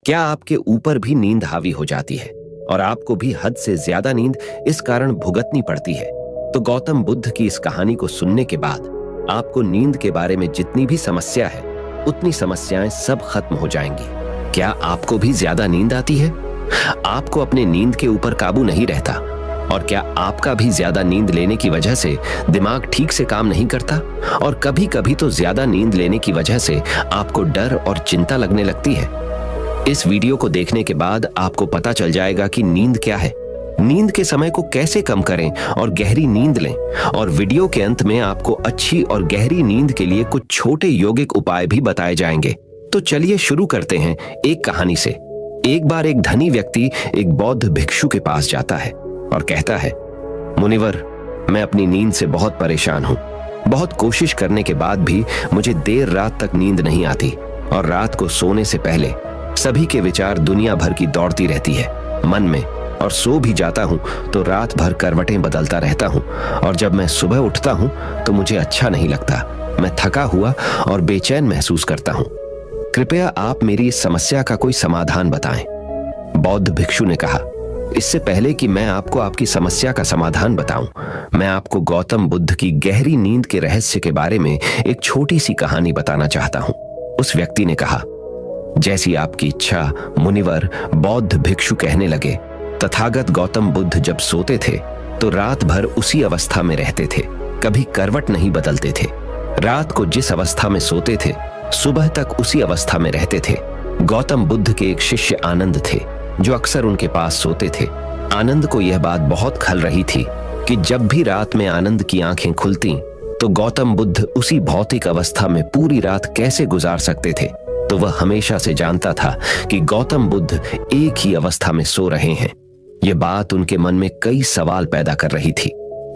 क्या आपके ऊपर भी नींद हावी हो जाती है और आपको भी हद से ज्यादा नींद इस कारण भुगतनी पड़ती है? तो गौतम बुद्ध की इस कहानी को सुनने के बाद आपको नींद के बारे में जितनी भी समस्या है उतनी समस्याएं सब खत्म हो जाएंगी। क्या आपको भी ज्यादा नींद आती है? आपको अपने नींद के ऊपर काबू नहीं रहता? और क्या आपका भी ज्यादा नींद लेने की वजह से दिमाग ठीक से काम नहीं करता? और कभी कभी तो ज्यादा नींद लेने की वजह से आपको डर और चिंता लगने लगती है? इस वीडियो को देखने के बाद आपको पता चल जाएगा कि नींद क्या है, नींद के समय को कैसे कम करें और गहरी नींद लें। और वीडियो के अंत में आपको अच्छी और गहरी नींद के लिए कुछ छोटे यौगिक उपाय भी बताए जाएंगे। तो चलिए शुरू करते हैं एक कहानी से। एक बार एक धनी व्यक्ति एक बौद्ध भिक्षु के पास जाता है और कहता है, मुनिवर, मैं अपनी नींद से बहुत परेशान हूं। बहुत कोशिश करने के बाद भी मुझे देर रात तक नींद नहीं आती और रात को सोने से पहले सभी के विचार दुनिया भर की दौड़ती रहती है मन में, और सो भी जाता हूं तो रात भर करवटें बदलता रहता हूं, और जब मैं सुबह उठता हूं तो मुझे अच्छा नहीं लगता। मैं थका हुआ और बेचैन महसूस करता हूं। कृपया आप मेरी इस समस्या का कोई समाधान बताएं। बौद्ध भिक्षु ने कहा, इससे पहले कि मैं आपको आपकी समस्या का समाधान बताऊं, मैं आपको गौतम बुद्ध की गहरी नींद के रहस्य के बारे में एक छोटी सी कहानी बताना चाहता हूं। उस व्यक्ति ने कहा, जैसी आपकी इच्छा मुनिवर। बौद्ध भिक्षु कहने लगे, तथागत गौतम बुद्ध जब सोते थे तो रात भर उसी अवस्था में रहते थे, कभी करवट नहीं बदलते थे। रात को जिस अवस्था में सोते थे सुबह तक उसी अवस्था में रहते थे। गौतम बुद्ध के एक शिष्य आनंद थे जो अक्सर उनके पास सोते थे। आनंद को यह बात बहुत खल रही थी कि जब भी रात में आनंद की आंखें खुलती तो गौतम बुद्ध उसी भौतिक अवस्था में पूरी रात कैसे गुजार सकते थे। तो वह हमेशा से जानता था कि गौतम बुद्ध एक ही अवस्था में सो रहे हैं। यह बात उनके मन में कई सवाल पैदा कर रही थी।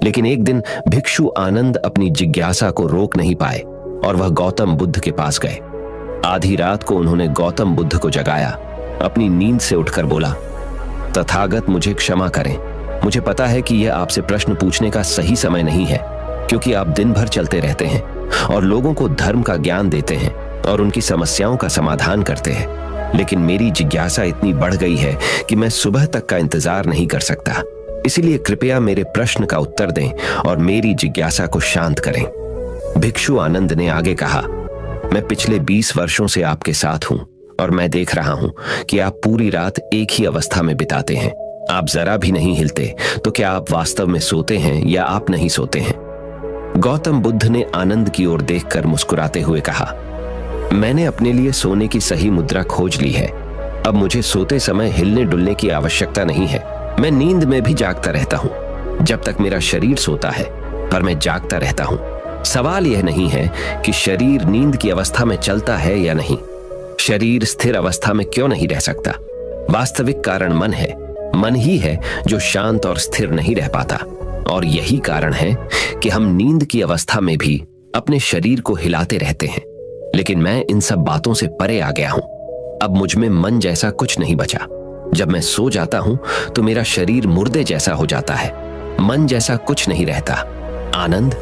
लेकिन एक दिन भिक्षु आनंद अपनी जिज्ञासा को रोक नहीं पाए और वह गौतम बुद्ध के पास गए। आधी रात को उन्होंने गौतम बुद्ध को जगाया। अपनी नींद से उठकर बोला, तथागत, मुझे क्षमा करें। मुझे पता है कि यह आपसे प्रश्न पूछने का सही समय नहीं है, क्योंकि आप दिन भर चलते रहते हैं और लोगों को धर्म का ज्ञान देते हैं और उनकी समस्याओं का समाधान करते हैं। लेकिन मेरी जिज्ञासा इतनी बढ़ गई है कि मैं सुबह तक का इंतजार नहीं कर सकता। इसलिए कृपया मेरे प्रश्न का उत्तर दें और मेरी जिज्ञासा को शांत करें। भिक्षु आनंद ने आगे कहा, मैं पिछले 20 वर्षों से आपके साथ हूं और मैं देख रहा हूं कि आप पूरी रात एक ही अवस्था में बिताते हैं। आप जरा भी नहीं हिलते। तो क्या आप वास्तव में सोते हैं या आप नहीं सोते हैं? गौतम बुद्ध ने आनंद की ओर देखकर मुस्कुराते हुए कहा, मैंने अपने लिए सोने की सही मुद्रा खोज ली है। अब मुझे सोते समय हिलने डुलने की आवश्यकता नहीं है। मैं नींद में भी जागता रहता हूं जब तक मेरा शरीर सोता है, पर मैं जागता रहता हूं। सवाल यह नहीं है कि शरीर नींद की अवस्था में चलता है या नहीं। शरीर स्थिर अवस्था में क्यों नहीं रह सकता? वास्तविक कारण मन है। मन ही है जो शांत और स्थिर नहीं रह पाता। और यही कारण है कि हम नींद की अवस्था में भी अपने शरीर को हिलाते रहते हैं। लेकिन मैं इन सब बातों से परे आ गया हूं। अब मुझ में मन जैसा कुछ नहीं बचा। जब मैं सो जाता हूं तो मेरा शरीर मुर्दे जैसा हो जाता है। मन जैसा कुछ नहीं रहता। आनंद,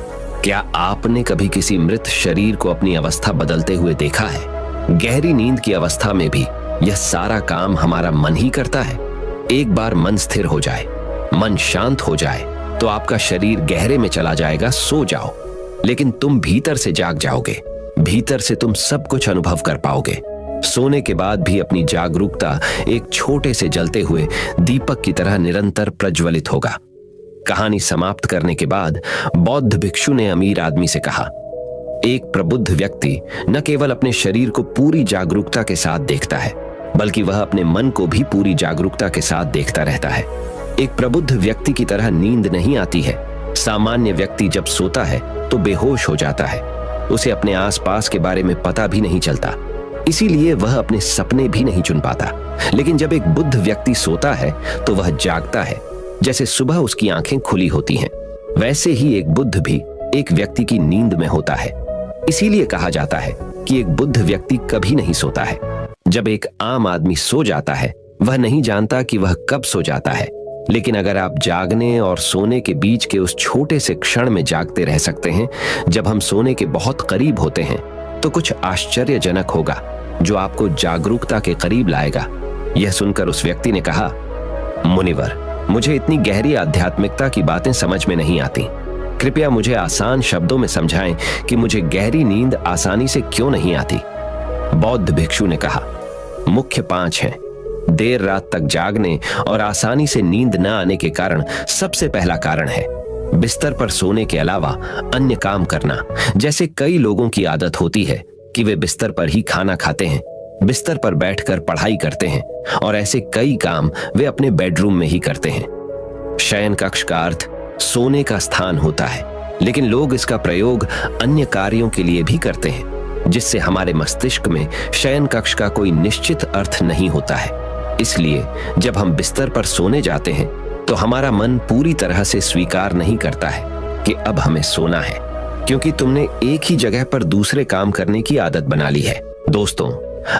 क्या आपने कभी किसी मृत शरीर को अपनी अवस्था बदलते हुए देखा है? गहरी नींद की अवस्था में भी यह सारा काम हमारा मन ही करता है। एक बार मन स्थिर हो जाए, मन शांत हो जाए, तो आपका शरीर गहरे में चला जाएगा। सो जाओ, लेकिन तुम भीतर से जाग जाओगे। भीतर से तुम सब कुछ अनुभव कर पाओगे। सोने के बाद भी अपनी जागरूकता एक छोटे से जलते हुए दीपक की तरह निरंतर प्रज्वलित होगा। कहानी समाप्त करने के बाद बौद्ध भिक्षु ने अमीर आदमी से कहा, एक प्रबुद्ध व्यक्ति न केवल अपने शरीर को पूरी जागरूकता के साथ देखता है, बल्कि वह अपने मन को भी पूरी जागरूकता के साथ देखता रहता है। एक प्रबुद्ध व्यक्ति की तरह नींद नहीं आती है। सामान्य व्यक्ति जब सोता है तो बेहोश हो जाता है। उसे अपने आसपास के बारे में पता भी नहीं चलता, इसीलिए वह अपने सपने भी नहीं चुन पाता। लेकिन जब एक बुद्ध व्यक्ति सोता है तो वह जागता है। जैसे सुबह उसकी आंखें खुली होती हैं, वैसे ही एक बुद्ध भी एक व्यक्ति की नींद में होता है। इसीलिए कहा जाता है कि एक बुद्ध व्यक्ति कभी नहीं सोता है। जब एक आम आदमी सो जाता है, वह नहीं जानता कि वह कब सो जाता है। लेकिन अगर आप जागने और सोने के बीच के उस छोटे से क्षण में जागते रह सकते हैं, जब हम सोने के बहुत करीब होते हैं, तो कुछ आश्चर्यजनक होगा। जो आपको जागरूकता के करीब लाएगा। यह सुनकर उस व्यक्ति ने कहा, मुनिवर, मुझे इतनी गहरी आध्यात्मिकता की बातें समझ में नहीं आती। कृपया मुझे आसान शब्दों में समझाएं कि मुझे गहरी नींद आसानी से क्यों नहीं आती। बौद्ध भिक्षु ने कहा, मुख्य 5 हैं। देर रात तक जागने और आसानी से नींद न आने के कारण सबसे पहला कारण है बिस्तर पर सोने के अलावा अन्य काम करना। जैसे कई लोगों की आदत होती है कि वे बिस्तर पर ही खाना खाते हैं, बिस्तर पर बैठकर पढ़ाई करते हैं और ऐसे कई काम वे अपने बेडरूम में ही करते हैं। शयन कक्ष का अर्थ सोने का स्थान होता है, लेकिन लोग इसका प्रयोग अन्य कार्यों के लिए भी करते हैं, जिससे हमारे मस्तिष्क में शयन कक्ष का कोई निश्चित अर्थ नहीं होता है। इसलिए जब हम बिस्तर पर सोने जाते हैं तो हमारा मन पूरी तरह से स्वीकार नहीं करता है कि अब हमें सोना है, क्योंकि तुमने एक ही जगह पर दूसरे काम करने की आदत बना ली है। दोस्तों,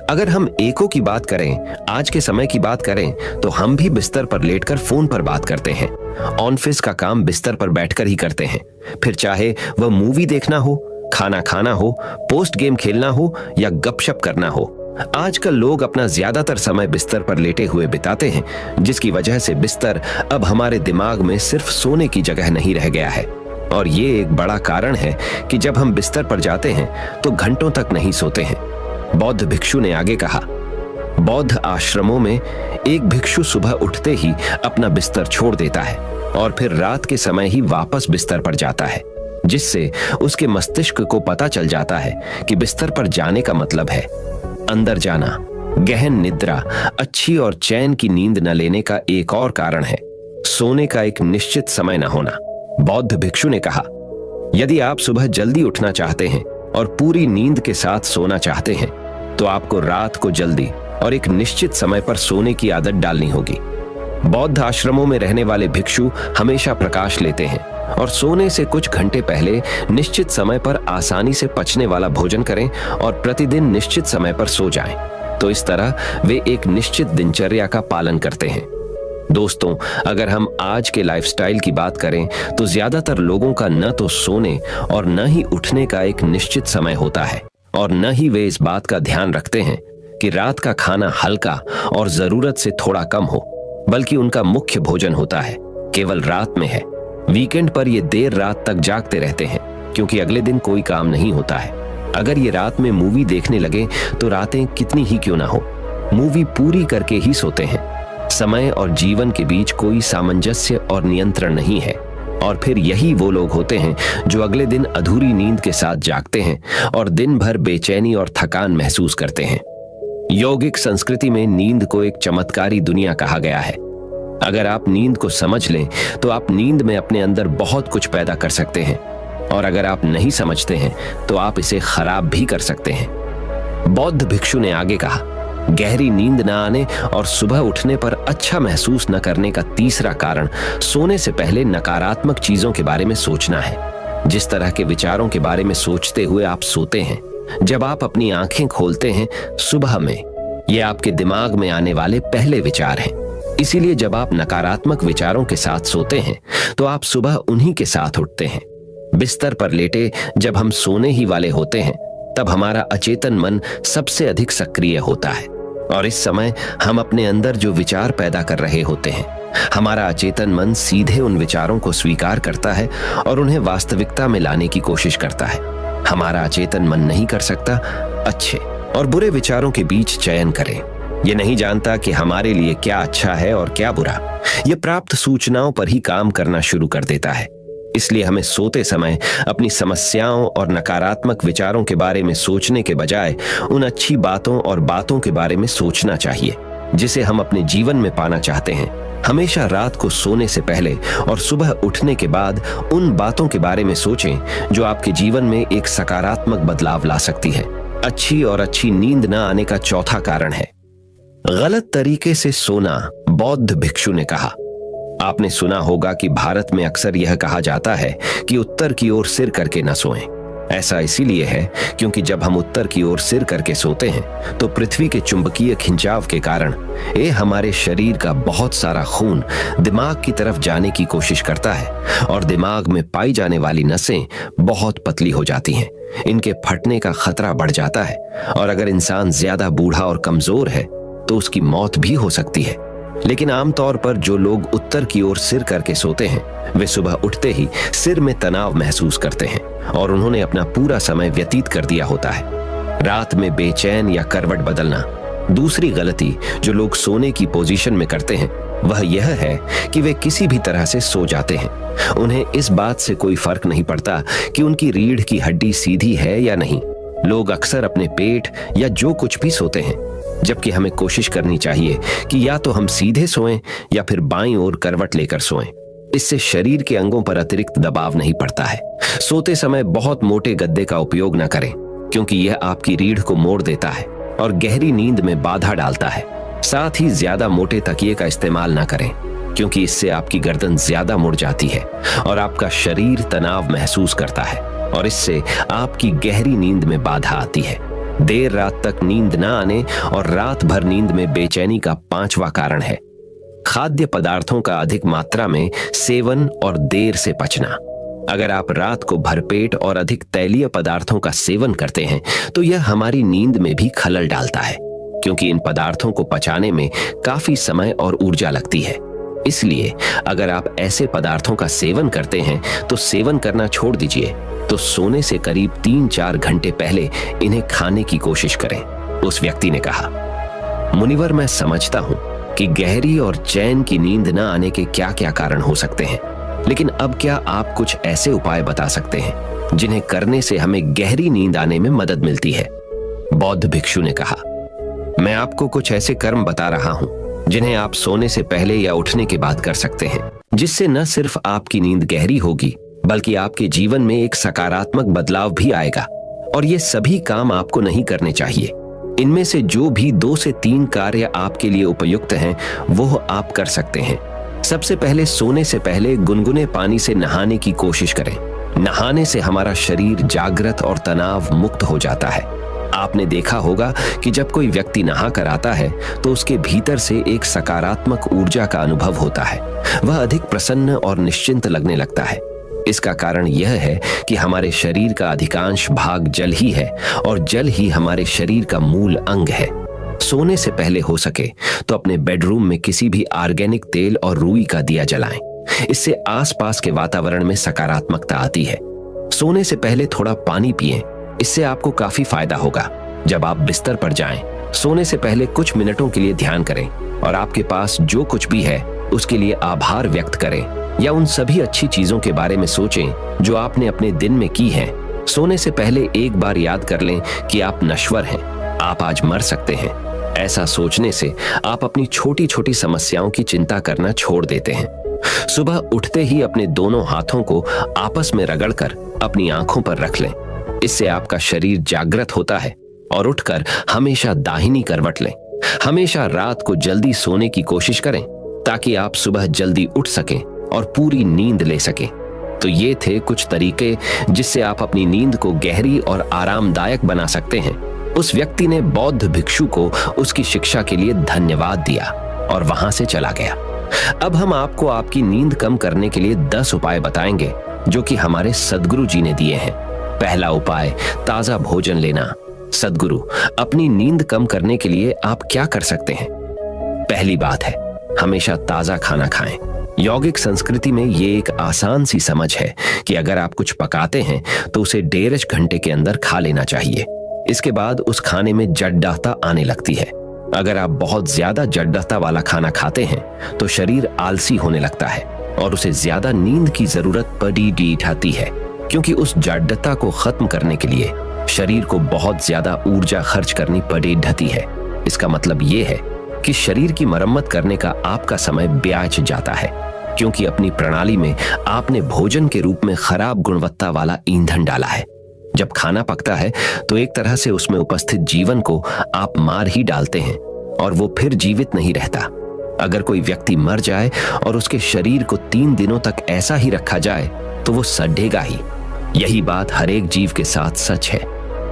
अगर हम एको की बात करें, आज के समय की बात करें, तो हम भी बिस्तर पर लेटकर फोन पर बात करते हैं। ऑफिस का काम बिस्तर पर बैठकर ही करते हैं, फिर चाहे वह मूवी देखना हो, खाना खाना हो, पोस्ट गेम खेलना हो या गपशप करना हो। आजकल लोग अपना ज्यादातर समय बिस्तर पर लेटे हुए बिताते हैं, जिसकी वजह से बिस्तर अब हमारे दिमाग में सिर्फ सोने की जगह नहीं रह गया है। और ये एक बड़ा कारण है कि जब हम बिस्तर पर जाते हैं तो घंटों तक नहीं सोते हैं। बौद्ध भिक्षु ने आगे कहा, बौद्ध आश्रमों में एक भिक्षु सुबह उठते ही अपना बिस्तर छोड़ देता है और फिर रात के समय ही वापस बिस्तर पर जाता है, जिससे उसके मस्तिष्क को पता चल जाता है कि बिस्तर पर जाने का मतलब है अंदर जाना। गहन निद्रा, अच्छी और चैन की नींद न लेने का एक और कारण है सोने का एक निश्चित समय न होना। बौद्ध भिक्षु ने कहा, यदि आप सुबह जल्दी उठना चाहते हैं और पूरी नींद के साथ सोना चाहते हैं, तो आपको रात को जल्दी और एक निश्चित समय पर सोने की आदत डालनी होगी। बौद्ध आश्रमों में रहने वाले भिक्षु हमेशा प्रकाश लेते हैं और सोने से कुछ घंटे पहले निश्चित समय पर आसानी से पचने वाला भोजन करें और प्रतिदिन निश्चित समय पर सो जाएं। तो इस तरह वे एक निश्चित दिनचर्या का पालन करते हैं। दोस्तों, अगर हम आज के लाइफस्टाइल की बात करें तो ज्यादातर लोगों का न तो सोने और न ही उठने का एक निश्चित समय होता है, और न ही वे इस बात का ध्यान रखते हैं कि रात का खाना हल्का और जरूरत से थोड़ा कम हो, बल्कि उनका मुख्य भोजन होता है केवल रात में है। वीकेंड पर ये देर रात तक जागते रहते हैं क्योंकि अगले दिन कोई काम नहीं होता है। अगर ये रात में मूवी देखने लगे तो रातें कितनी ही क्यों ना हो, मूवी पूरी करके ही सोते हैं। समय और जीवन के बीच कोई सामंजस्य और नियंत्रण नहीं है, और फिर यही वो लोग होते हैं जो अगले दिन अधूरी नींद के साथ जागते हैं और दिन भर बेचैनी और थकान महसूस करते हैं। यौगिक संस्कृति में नींद को एक चमत्कारी दुनिया कहा गया है। अगर आप नींद को समझ लें तो आप नींद में अपने अंदर बहुत कुछ पैदा कर सकते हैं, और अगर आप नहीं समझते हैं तो आप इसे खराब भी कर सकते हैं। बौद्ध भिक्षु ने आगे कहा, गहरी नींद न आने और सुबह उठने पर अच्छा महसूस न करने का तीसरा कारण सोने से पहले नकारात्मक चीजों के बारे में सोचना है। जिस तरह के विचारों के बारे में सोचते हुए आप सोते हैं, जब आप अपनी आंखें खोलते हैं सुबह में, ये आपके दिमाग में आने वाले पहले विचार हैं। इसीलिए जब आप नकारात्मक विचारों के साथ सोते हैं तो आप सुबह उन्हीं के साथ उठते हैं। बिस्तर पर लेटे जब हम सोने ही वाले होते हैं, तब हमारा अचेतन मन सबसे अधिक सक्रिय होता है, और इस समय हम अपने अंदर जो विचार पैदा कर रहे होते हैं, हमारा अचेतन मन सीधे उन विचारों को स्वीकार करता है और उन्हें वास्तविकता में लाने की कोशिश करता है। हमारा अचेतन मन नहीं कर सकता अच्छे और बुरे विचारों के बीच चयन करें। ये नहीं जानता कि हमारे लिए क्या अच्छा है और क्या बुरा। ये प्राप्त सूचनाओं पर ही काम करना शुरू कर देता है। इसलिए हमें सोते समय अपनी समस्याओं और नकारात्मक विचारों के बारे में सोचने के बजाय उन अच्छी बातों और बातों के बारे में सोचना चाहिए जिसे हम अपने जीवन में पाना चाहते हैं। हमेशा रात को सोने से पहले और सुबह उठने के बाद उन बातों के बारे में सोचें जो आपके जीवन में एक सकारात्मक बदलाव ला सकती है। अच्छी और अच्छी नींद न आने का चौथा कारण है गलत तरीके से सोना। बौद्ध भिक्षु ने कहा, आपने सुना होगा कि भारत में अक्सर यह कहा जाता है कि उत्तर की ओर सिर करके न सोएं। ऐसा इसीलिए है क्योंकि जब हम उत्तर की ओर सिर करके सोते हैं तो पृथ्वी के चुंबकीय खिंचाव के कारण ये हमारे शरीर का बहुत सारा खून दिमाग की तरफ जाने की कोशिश करता है और दिमाग में पाई जाने वाली नसें बहुत पतली हो जाती हैं। इनके फटने का खतरा बढ़ जाता है और अगर इंसान ज्यादा बूढ़ा और कमजोर है तो उसकी मौत भी हो सकती है। लेकिन आमतौर पर जो लोग उत्तर की ओर सिर करके सोते हैं वे सुबह उठते ही सिर में तनाव महसूस करते हैं और उन्होंने अपना पूरा समय व्यतीत कर दिया होता है रात में बेचैन या करवट बदलना। दूसरी गलती जो लोग सोने की पोजीशन में करते हैं वह यह है कि वे किसी भी तरह से सो जाते हैं। उन्हें इस बात से कोई फर्क नहीं पड़ता कि उनकी रीढ़ की हड्डी सीधी है या नहीं। लोग अक्सर अपने पेट या जो कुछ भी सोते हैं, जबकि हमें कोशिश करनी चाहिए कि या तो हम सीधे सोएं या फिर बाईं ओर करवट लेकर सोएं। इससे शरीर के अंगों पर अतिरिक्त दबाव नहीं पड़ता है। सोते समय बहुत मोटे गद्दे का उपयोग न करें क्योंकि यह आपकी रीढ़ को मोड़ देता है और गहरी नींद में बाधा डालता है। साथ ही ज्यादा मोटे तकिए का इस्तेमाल न करें क्योंकि इससे आपकी गर्दन ज्यादा मुड़ जाती है और आपका शरीर तनाव महसूस करता है और इससे आपकी गहरी नींद में बाधा आती है। देर रात तक नींद न आने और रात भर नींद में बेचैनी का 5वां कारण है खाद्य पदार्थों का अधिक मात्रा में सेवन और देर से पचना। अगर आप रात को भरपेट और अधिक तैलीय पदार्थों का सेवन करते हैं तो यह हमारी नींद में भी खलल डालता है क्योंकि इन पदार्थों को पचाने में काफी समय और ऊर्जा लगती है। इसलिए अगर आप ऐसे पदार्थों का सेवन करते हैं तो सेवन करना छोड़ दीजिए, तो सोने से करीब 3-4 घंटे पहले इन्हें खाने की कोशिश करें। उस व्यक्ति ने कहा, मुनिवर, मैं समझता हूं कि गहरी और चैन की नींद न आने के क्या क्या कारण हो सकते हैं, लेकिन अब क्या आप कुछ ऐसे उपाय बता सकते हैं जिन्हें करने से हमें गहरी नींद आने में मदद मिलती है? बौद्ध भिक्षु ने कहा, मैं आपको कुछ ऐसे कर्म बता रहा हूं जिन्हें आप सोने से पहले या उठने के बाद कर सकते हैं, जिससे न सिर्फ आपकी नींद गहरी होगी बल्कि आपके जीवन में एक सकारात्मक बदलाव भी आएगा। और ये सभी काम आपको नहीं करने चाहिए। इनमें से जो भी 2 से 3 कार्य आपके लिए उपयुक्त हैं वो आप कर सकते हैं। सबसे पहले सोने से पहले गुनगुने पानी से नहाने की कोशिश करें। नहाने से हमारा शरीर जागृत और तनाव मुक्त हो जाता है। आपने देखा होगा कि जब कोई व्यक्ति नहा कर आता है तो उसके भीतर से एक सकारात्मक ऊर्जा का अनुभव होता है। वह अधिक प्रसन्न और निश्चिंत लगने लगता है। इसका कारण यह है कि हमारे शरीर का अधिकांश भाग जल ही है और जल ही हमारे शरीर का मूल अंग है। सोने से पहले हो सके तो अपने बेडरूम में किसी भी ऑर्गेनिक तेल और रुई का दिया जलाएं। इससे आसपास के वातावरण में सकारात्मकता आती है। सोने से पहले थोड़ा पानी पिएं, इससे आपको काफी फायदा होगा। जब आप बिस्तर पर जाएं, सोने से पहले कुछ मिनटों के लिए ध्यान करें और आपके पास जो कुछ भी है उसके लिए आभार व्यक्त करें या उन सभी अच्छी चीजों के बारे में सोचें जो आपने अपने दिन में की हैं। सोने से पहले एक बार याद कर लें कि आप नश्वर हैं, आप आज मर सकते हैं। ऐसा सोचने से आप अपनी छोटी छोटी समस्याओं की चिंता करना छोड़ देते हैं। सुबह उठते ही अपने दोनों हाथों को आपस में रगड़कर अपनी आंखों पर रख लें। इससे आपका शरीर जागृत होता है। और उठकर हमेशा दाहिनी करवट लें। हमेशा रात को जल्दी सोने की कोशिश करें ताकि आप सुबह जल्दी उठ सकें और पूरी नींद ले सकें। तो ये थे कुछ तरीके जिससे आप अपनी नींद को गहरी और आरामदायक बना सकते हैं। उस व्यक्ति ने बौद्ध भिक्षु को उसकी शिक्षा के लिए धन्यवाद दिया और वहां से चला गया। अब हम आपको आपकी नींद कम करने के लिए 10 उपाय बताएंगे जो कि हमारे सद्गुरु जी ने दिए हैं। पहला उपाय, ताजा भोजन लेना। सद्गुरु, अपनी नींद कम करने के लिए आप क्या कर सकते हैं? पहली बात है, हमेशा ताजा खाना खाएं। यौगिक संस्कृति में ये एक आसान सी समझ है कि अगर आप कुछ पकाते हैं तो उसे 1.5 घंटे के अंदर खा लेना चाहिए। इसके बाद उस खाने में जड्डता आने लगती है। अगर आप बहुत ज्यादा जड्डता वाला खाना खाते हैं तो शरीर आलसी होने लगता है और उसे ज्यादा नींद की जरूरत पड़ी आती है, क्योंकि उस जड्डता को खत्म करने के लिए शरीर को बहुत ज्यादा ऊर्जा खर्च करनी पड़ी है। इसका मतलब ये है कि शरीर की मरम्मत करने का आपका समय ब्याज जाता है, क्योंकि अपनी प्रणाली में आपने भोजन के रूप में खराब गुणवत्ता वाला ईंधन डाला है। जब खाना पकता है तो एक तरह से उसमें उपस्थित जीवन को आप मार ही डालते हैं और वो फिर जीवित नहीं रहता। अगर कोई व्यक्ति मर जाए और उसके शरीर को 3 दिनों तक ऐसा ही रखा जाए तो वो सड़ेगा ही। यही बात हर एक जीव के साथ सच है,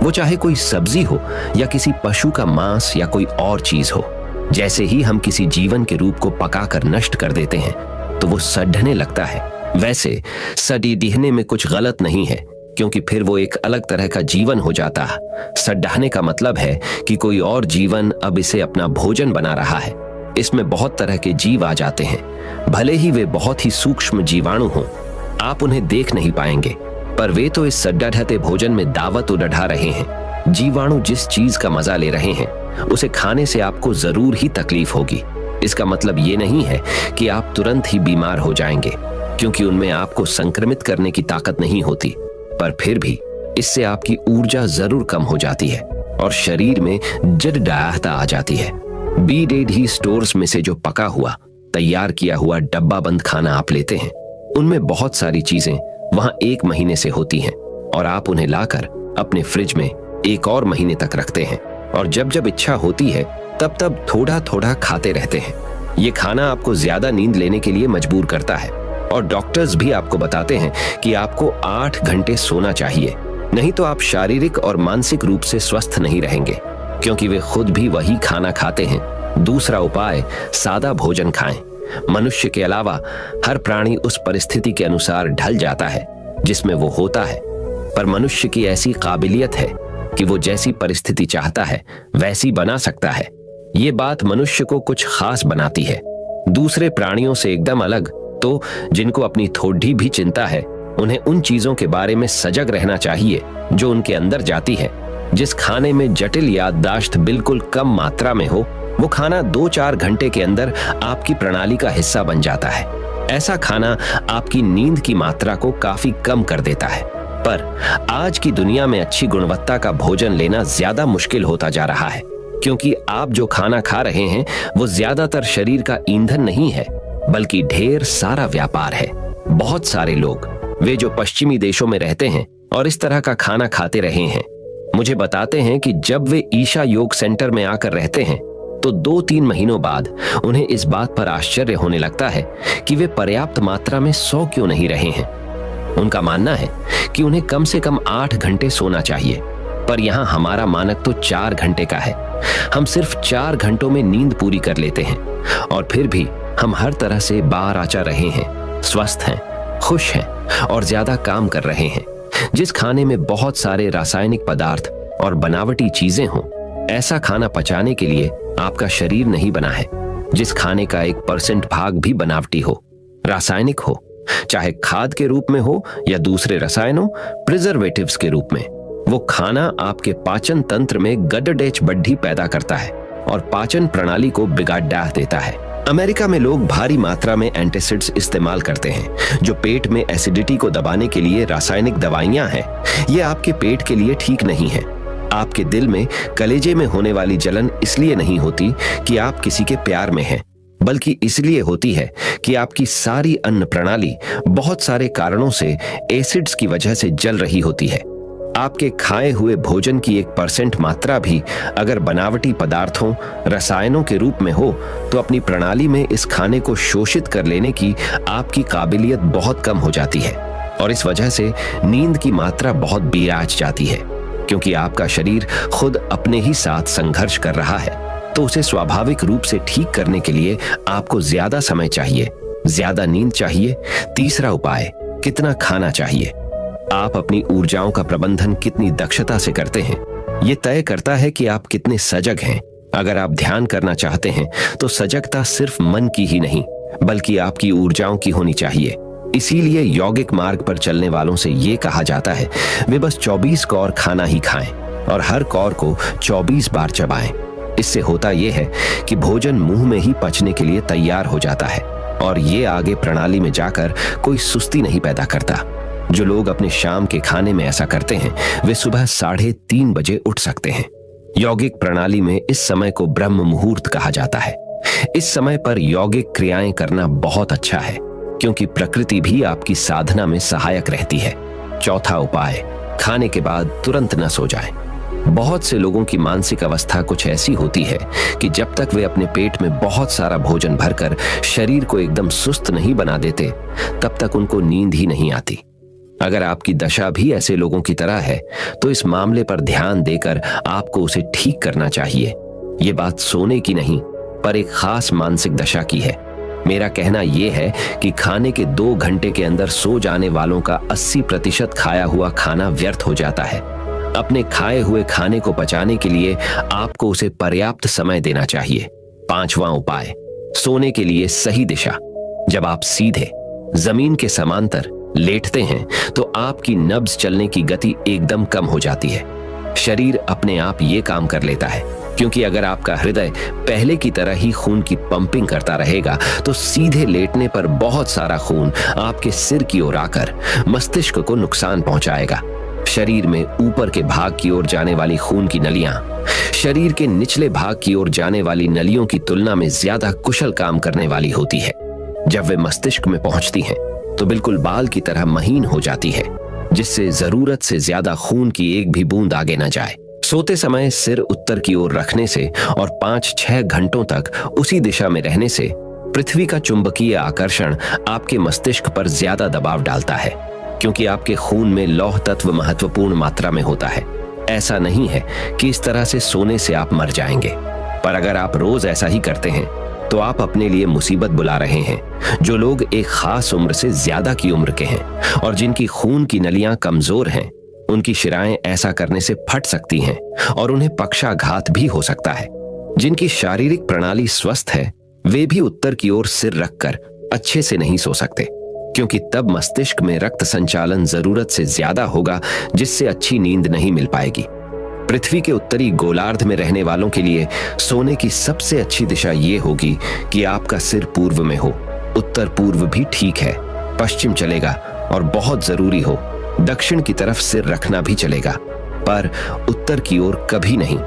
वो चाहे कोई सब्जी हो या किसी पशु का मांस या कोई और चीज हो। जैसे ही हम किसी जीवन के रूप को पकाकर नष्ट कर देते हैं तो वो सड़ने लगता है। वैसे सड़ी दिहने में कुछ गलत नहीं है, क्योंकि फिर वो एक अलग तरह का जीवन हो जाता है। सड़ने का मतलब है कि कोई और जीवन अब इसे अपना भोजन बना रहा है। इसमें बहुत तरह के जीव आ जाते हैं, भले ही वे बहुत ही सूक्ष्म जीवाणु हों। आप उन्हें देख नहीं पाएंगे, पर वे तो इस सड्डा ढहते भोजन में दावत उड़ा रहे हैं। जीवाणु जिस चीज का मजा ले रहे हैं उसे खाने से आपको जरूर ही तकलीफ होगी। इसका मतलब ये नहीं है कि आप तुरंत ही बीमार हो जाएंगे, क्योंकि उनमें आपको संक्रमित करने की ताकत नहीं होती, पर फिर भी इससे आपकी ऊर्जा जरूर कम हो जाती है और शरीर में जड़डाहता आ जाती है। बी डेड ही स्टोर्स में से जो पका हुआ, तैयार किया हुआ डब्बा बंद खाना आप लेते हैं, उनमें बहुत सारी चीजें वहां 1 महीने से होती हैं और आप उन्हें लाकर अपने फ्रिज में 1 और महीने तक रखते हैं और जब जब इच्छा होती है तब तब थोड़ा थोड़ा खाते रहते हैं। ये खाना आपको ज्यादा नींद लेने के लिए मजबूर करता है और डॉक्टर्स भी आपको बताते हैं कि आपको 8 घंटे सोना चाहिए, नहीं तो आप शारीरिक और मानसिक रूप से स्वस्थ नहीं रहेंगे, क्योंकि वे खुद भी वही खाना खाते हैं। दूसरा उपाय, सादा भोजन खाएं। मनुष्य के अलावा हर प्राणी उस परिस्थिति के अनुसार ढल जाता है जिसमें वो होता है, पर मनुष्य की ऐसी काबिलियत है कि वो जैसी परिस्थिति चाहता है वैसी बना सकता है। ये बात मनुष्य को कुछ खास बनाती है, दूसरे प्राणियों से एकदम अलग। तो जिनको अपनी थोड़ी भी चिंता है, उन्हें उन चीजों के बारे में सजग रहना चाहिए जो उनके अंदर जाती है। जिस खाने में जटिल याददाश्त बिल्कुल कम मात्रा में हो, वो खाना 2-4 घंटे के अंदर आपकी प्रणाली का हिस्सा बन जाता है। ऐसा खाना आपकी नींद की मात्रा को काफी कम कर देता है। पर आज की दुनिया में अच्छी गुणवत्ता का भोजन लेना ज्यादा मुश्किल होता जा रहा है, क्योंकि आप जो खाना खा रहे हैं वो ज्यादातर शरीर का ईंधन नहीं है, बल्कि ढेर सारा व्यापार है। बहुत सारे लोग, वे जो पश्चिमी देशों में रहते हैं और इस तरह का खाना खाते रहे हैं, मुझे बताते हैं कि जब वे ईशा योग सेंटर में आकर रहते हैं तो 2-3 महीनों बाद उन्हें इस बात पर आश्चर्य होने लगता है कि वे पर्याप्त मात्रा में सो क्यों नहीं रहे हैं। उनका मानना है कि उन्हें कम से कम 8 घंटे सोना चाहिए, पर यहाँ हमारा मानक तो 4 घंटे का है। हम सिर्फ 4 घंटों में नींद पूरी कर लेते हैं और फिर भी हम हर तरह से बाआराचा रहे हैं, स्वस्थ हैं, खुश हैं और ज्यादा काम कर रहे हैं। जिस खाने में बहुत सारे रासायनिक पदार्थ और बनावटी चीजें हों, ऐसा खाना पचाने के लिए आपका शरीर नहीं बना है। जिस खाने का 1% भाग भी बनावटी हो, रासायनिक हो, चाहे खाद के रूप में हो या दूसरे रसायनों, प्रिजर्वेटिव्स के रूप में, वो खाना आपके पाचन तंत्र में गड्ढेच बड्ढी पैदा करता है और पाचन प्रणाली को बिगाड़ देता है। अमेरिका में लोग भारी मात्रा में एंटासिड्स इस्तेमाल करते हैं, जो पेट में एसिडिटी को दबाने के लिए रासायनिक दवाइयां हैं। ये आपके पेट के लिए ठीक नहीं है। आपके दिल में, कलेजे में होने वाली जलन इसलिए नहीं होती कि आप किसी के प्यार में हैं, बल्कि इसलिए होती है कि आपकी सारी अन्न प्रणाली बहुत सारे कारणों से एसिड्स की वजह से जल रही होती है। आपके खाए हुए भोजन की 1% मात्रा भी अगर बनावटी पदार्थों, रसायनों के रूप में हो, तो अपनी प्रणाली में इस खाने को शोषित कर लेने की आपकी काबिलियत बहुत कम हो जाती है और इस वजह से नींद की मात्रा बहुत बेआज जाती है। क्योंकि आपका शरीर खुद अपने ही साथ संघर्ष कर रहा है, तो उसे स्वाभाविक रूप से ठीक करने के लिए आपको ज्यादा समय चाहिए, ज्यादा नींद चाहिए। तीसरा उपाय, कितना खाना चाहिए। आप अपनी ऊर्जाओं का प्रबंधन कितनी दक्षता से करते हैं, यह तय करता है कि आप कितने सजग हैं। अगर आप ध्यान करना चाहते हैं तो सजगता सिर्फ मन की ही नहीं, बल्कि आपकी ऊर्जाओं की होनी चाहिए। इसीलिए यौगिक मार्ग पर चलने वालों से यह कहा जाता है, वे बस 24 कौर खाना ही खाएं और हर कौर को 24 बार चबाएं। इससे होता यह है कि भोजन मुंह में ही पचने के लिए तैयार हो जाता है और ये आगे प्रणाली में जाकर कोई सुस्ती नहीं पैदा करता। जो लोग अपने शाम के खाने में ऐसा करते हैं, वे सुबह 3:30 बजे उठ सकते हैं। यौगिक प्रणाली में इस समय को ब्रह्म मुहूर्त कहा जाता है। इस समय पर यौगिक क्रियाएं करना बहुत अच्छा है, क्योंकि प्रकृति भी आपकी साधना में सहायक रहती है। चौथा उपाय, खाने के बाद तुरंत न सो जाएं। बहुत से लोगों की मानसिक अवस्था कुछ ऐसी होती है कि जब तक वे अपने पेट में बहुत सारा भोजन भरकर शरीर को एकदम सुस्त नहीं बना देते, तब तक उनको नींद ही नहीं आती। अगर आपकी दशा भी ऐसे लोगों की तरह है तो इस मामले पर ध्यान देकर आपको उसे ठीक करना चाहिए। ये बात सोने की नहीं, पर एक खास मानसिक दशा की है। मेरा कहना यह है कि खाने के 2 घंटे के अंदर सो जाने वालों का 80% खाया हुआ खाना व्यर्थ हो जाता है। अपने खाए हुए खाने को पचाने के लिए आपको उसे पर्याप्त समय देना चाहिए। 5वां उपाय, सोने के लिए सही दिशा। जब आप सीधे जमीन के समांतर लेटते हैं तो आपकी नब्ज चलने की गति एकदम कम हो जाती है। शरीर अपने आप ये काम कर लेता है, क्योंकि अगर आपका हृदय पहले की तरह ही खून की पंपिंग करता रहेगा तो सीधे लेटने पर बहुत सारा खून आपके सिर की ओर आकर मस्तिष्क को नुकसान पहुंचाएगा। शरीर में ऊपर के भाग की ओर जाने वाली खून की नलियां शरीर के निचले भाग की ओर जाने वाली नलियों की तुलना में ज्यादा कुशल काम करने वाली होती है। जब वे मस्तिष्क में पहुंचती हैं तो बिल्कुल बाल की तरह महीन हो जाती है, जिससे जरूरत से ज्यादा खून की एक भी बूंद आगे न जाए। सोते समय सिर उत्तर की ओर रखने से और 5-6 घंटों तक उसी दिशा में रहने से पृथ्वी का चुंबकीय आकर्षण आपके मस्तिष्क पर ज्यादा दबाव डालता है, क्योंकि आपके खून में लौह तत्व महत्वपूर्ण मात्रा में होता है। ऐसा नहीं है कि इस तरह से सोने से आप मर जाएंगे, पर अगर आप रोज ऐसा ही करते हैं तो आप अपने लिए मुसीबत बुला रहे हैं। जो लोग एक खास उम्र से ज्यादा की उम्र के हैं और जिनकी खून की नलियां कमजोर हैं, उनकी शिराएं ऐसा करने से फट सकती हैं और उन्हें पक्षाघात भी हो सकता है। जिनकी शारीरिक प्रणाली स्वस्थ है, वे भी उत्तर की ओर सिर रखकर अच्छे से नहीं सो सकते, क्योंकि तब मस्तिष्क में रक्त संचालन जरूरत से ज्यादा होगा, जिससे अच्छी नींद नहीं मिल पाएगी। पृथ्वी के उत्तरी गोलार्ध में रहने वालों के लिए सोने की सबसे अच्छी दिशा ये होगी कि आपका सिर पूर्व में हो। उत्तर पूर्व भी ठीक है, पश्चिम चलेगा, और बहुत जरूरी हो दक्षिण की तरफ सिर रखना भी चलेगा, पर उत्तर की ओर कभी नहीं।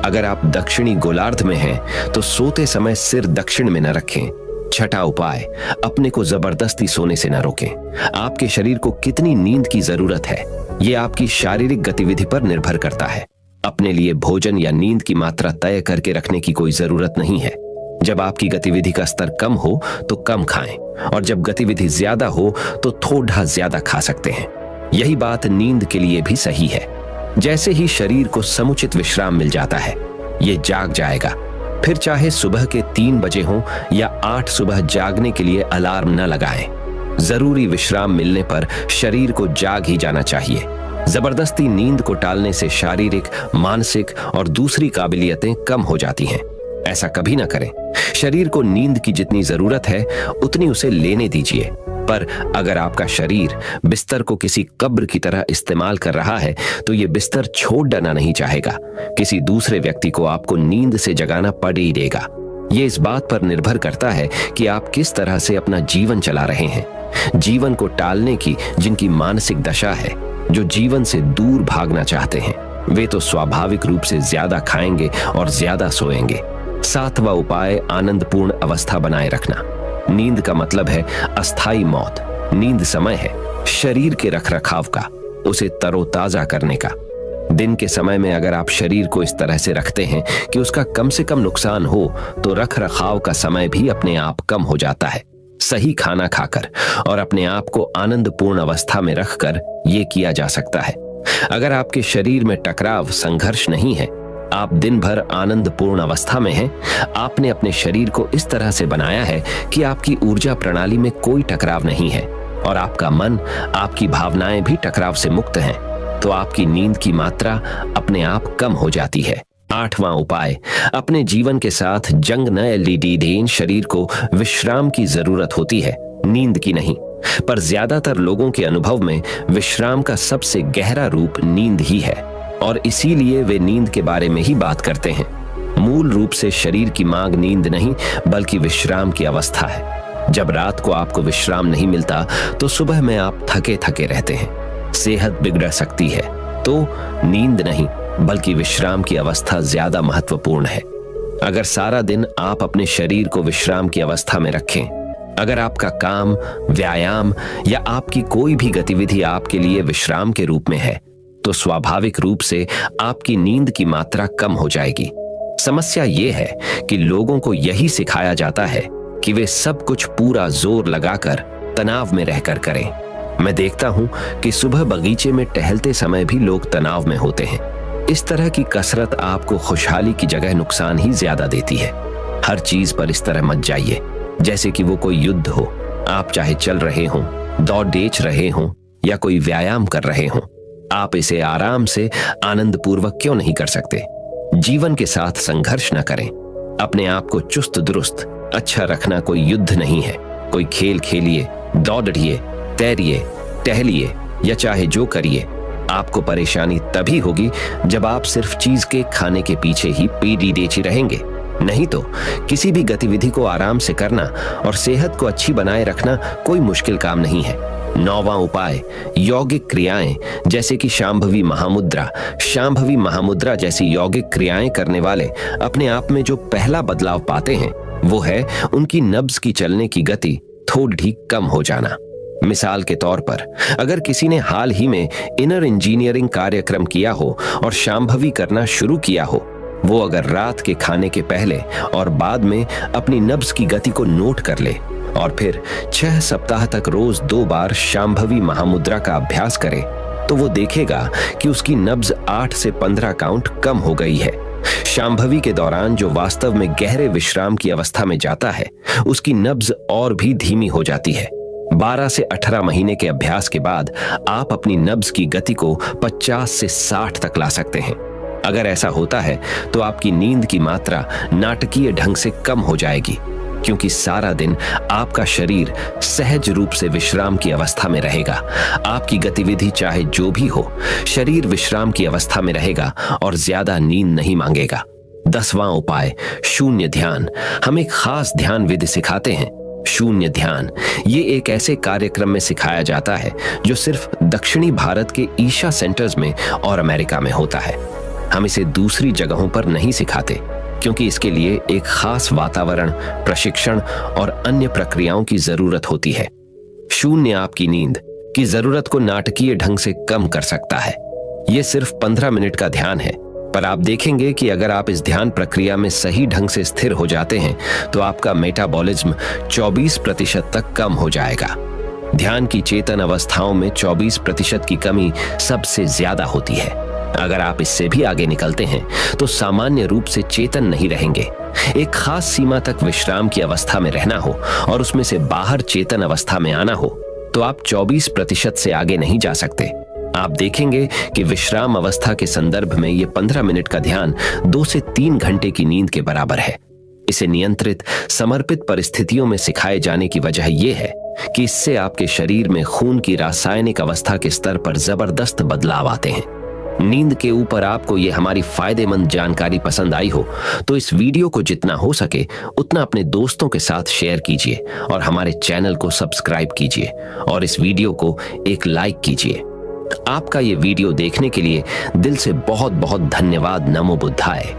अगर आप दक्षिणी गोलार्ध में हैं तो सोते समय सिर दक्षिण में न रखें। 6ठा उपाय, अपने को जबरदस्ती सोने से न रोकें। आपके शरीर को कितनी नींद की जरूरत है, यह आपकी शारीरिक गतिविधि पर निर्भर करता है। अपने लिए भोजन या नींद की मात्रा तय करके रखने की कोई जरूरत नहीं है। जब आपकी गतिविधि का स्तर कम हो तो कम खाएं, और जब गतिविधि ज्यादा हो तो थोड़ा ज्यादा खा सकते हैं। यही बात नींद के लिए भी सही है। जैसे ही शरीर को समुचित विश्राम मिल जाता है, ये जाग जाएगा। फिर चाहे सुबह के 3 बजे हो या 8 सुबह, जागने के लिए अलार्म न लगाएं। जरूरी विश्राम मिलने पर शरीर को जाग ही जाना चाहिए। जबरदस्ती नींद को टालने से शारीरिक, मानसिक और दूसरी काबिलियतें कम हो जाती हैं। ऐसा कभी ना करें। शरीर को नींद की जितनी जरूरत है उतनी उसे लेने दीजिए, पर अगर आपका शरीर बिस्तर को किसी कब्र की तरह इस्तेमाल कर रहा है तो ये बिस्तर छोड़ देना नहीं चाहेगा। किसी दूसरे व्यक्ति को आपको नींद से जगाना पड़ ही देगा। ये इस बात पर निर्भर करता है कि आप किस तरह से अपना जीवन चला रहे हैं। जीवन को टालने की जिनकी मानसिक दशा है, जो जीवन से दूर भागना चाहते हैं, वे तो स्वाभाविक रूप से ज्यादा खाएंगे और ज्यादा सोएंगे। 7वां उपाय, आनंदपूर्ण अवस्था बनाए रखना। नींद का मतलब है अस्थाई मौत। नींद समय है शरीर के रखरखाव का, उसे तरोताजा करने का। दिन के समय में अगर आप शरीर को इस तरह से रखते हैं कि उसका कम से कम नुकसान हो, तो रखरखाव का समय भी अपने आप कम हो जाता है। सही खाना खाकर और अपने आप को आनंदपूर्ण अवस्था में रखकर यह किया जा सकता है। अगर आपके शरीर में टकराव, संघर्ष नहीं है, आप दिन भर आनंदपूर्ण अवस्था में हैं, आपने अपने शरीर को इस तरह से बनाया है कि आपकी ऊर्जा प्रणाली में कोई टकराव नहीं है और आपका मन, आपकी भावनाएं भी टकराव से मुक्त हैं, तो आपकी नींद की मात्रा अपने आप कम हो जाती है। 8वां उपाय, अपने जीवन के साथ जंग न लीडीडेन। शरीर को विश्राम की जरूरत होती है, नींद की नहीं। पर ज्यादातर लोगों के अनुभव में विश्राम का सबसे गहरा रूप नींद ही है, और इसीलिए वे नींद के बारे में ही बात करते हैं। मूल रूप से शरीर की मांग नींद नहीं बल्कि विश्राम की अवस्था है। जब रात को आपको विश्राम नहीं मिलता तो सुबह में आप थके थके रहते हैं, सेहत बिगड़ सकती है। तो नींद नहीं बल्कि विश्राम की अवस्था ज्यादा महत्वपूर्ण है। अगर सारा दिन आप अपने शरीर को विश्राम की अवस्था में रखें, अगर आपका काम, व्यायाम या आपकी कोई भी गतिविधि आपके लिए विश्राम के रूप में है, तो स्वाभाविक रूप से आपकी नींद की मात्रा कम हो जाएगी। समस्या यह है कि लोगों को यही सिखाया जाता है कि वे सब कुछ पूरा जोर लगाकर तनाव में रहकर करें। मैं देखता हूँ कि सुबह बगीचे में टहलते समय भी लोग तनाव में होते हैं। इस तरह की कसरत आपको खुशहाली की जगह नुकसान ही ज्यादा देती है। हर चीज पर इस तरह मत जाइए जैसे कि वो कोई युद्ध हो। आप चाहे चल रहे हों, दौड़ डेच रहे हों या कोई व्यायाम कर रहे हों, आप इसे आराम से आनंद पूर्वक क्यों नहीं कर सकते? जीवन के साथ संघर्ष न करें। अपने आप को चुस्त दुरुस्त अच्छा रखना कोई युद्ध नहीं है। कोई खेल खेलिए, दौड़िए, तैरिए, टहलिए या चाहे जो करिए, आपको परेशानी तभी होगी जब आप सिर्फ चीज के खाने के पीछे ही पीढ़ी डेची रहेंगे। नहीं तो किसी भी गतिविधि को आराम से करना और सेहत को अच्छी बनाए रखना कोई मुश्किल काम नहीं है। 9वां उपाय, यौगिक क्रियाएं जैसे कि शांभवी महामुद्रा। शांभवी महामुद्रा जैसी यौगिक क्रियाएं करने वाले अपने आप में जो पहला बदलाव पाते हैं वो है उनकी नब्ज की चलने की गति थोड़ी कम हो जाना। मिसाल के तौर पर अगर किसी ने हाल ही में इनर इंजीनियरिंग कार्यक्रम किया हो और शांभवी करना शुरू किया हो, वो अगर रात के खाने के पहले और बाद में अपनी नब्ज की गति को नोट कर ले और फिर 6 सप्ताह तक रोज 2 बार शांभवी महामुद्रा का अभ्यास करे, तो वो देखेगा कि उसकी नब्ज 8 से 15 काउंट कम हो गई है। शांभवी के दौरान जो वास्तव में गहरे विश्राम की अवस्था में जाता है, उसकी नब्ज और भी धीमी हो जाती है। 12 से 18 महीने के अभ्यास के बाद आप अपनी नब्ज की गति को 50 से 60 तक ला सकते हैं। अगर ऐसा होता है तो आपकी नींद की मात्रा नाटकीय ढंग से कम हो जाएगी, क्योंकि सारा दिन आपका शरीर सहज रूप से विश्राम की अवस्था में रहेगा। आपकी गतिविधि चाहे जो भी हो, शरीर विश्राम की अवस्था में रहेगा और ज्यादा नींद नहीं मांगेगा। 10वां उपाय, शून्य ध्यान। हम एक खास ध्यान विधि सिखाते हैं, शून्य ध्यान। ये एक ऐसे कार्यक्रम में सिखाया जाता है जो सिर्फ दक्षिणी भारत के ईशा सेंटर्स में और अमेरिका में होता है। हम इसे दूसरी जगहों पर नहीं सिखाते क्योंकि इसके लिए एक खास वातावरण, प्रशिक्षण और अन्य प्रक्रियाओं की जरूरत होती है। शून्य आपकी नींद की जरूरत को नाटकीय ढंग से कम कर सकता है। यह सिर्फ 15 मिनट का ध्यान है, पर आप देखेंगे कि अगर आप इस ध्यान प्रक्रिया में सही ढंग से स्थिर हो जाते हैं तो आपका मेटाबॉलिज्म 24% तक कम हो जाएगा। ध्यान की चेतन अवस्थाओं में 24% की कमी सबसे ज्यादा होती है। अगर आप इससे भी आगे निकलते हैं तो सामान्य रूप से चेतन नहीं रहेंगे। एक खास सीमा तक विश्राम की अवस्था में रहना हो और उसमें से बाहर चेतन अवस्था में आना हो तो आप 24% से आगे नहीं जा सकते। आप देखेंगे कि विश्राम अवस्था के संदर्भ में ये 15 मिनट का ध्यान 2 से 3 घंटे की नींद के बराबर है। इसे नियंत्रित, समर्पित परिस्थितियों में सिखाए जाने की वजह यह है कि इससे आपके शरीर में खून की रासायनिक अवस्था के स्तर पर जबरदस्त बदलाव आते हैं। नींद के ऊपर आपको ये हमारी फायदेमंद जानकारी पसंद आई हो तो इस वीडियो को जितना हो सके उतना अपने दोस्तों के साथ शेयर कीजिए और हमारे चैनल को सब्सक्राइब कीजिए और इस वीडियो को एक लाइक कीजिए। आपका ये वीडियो देखने के लिए दिल से बहुत बहुत धन्यवाद। नमो बुद्धाय।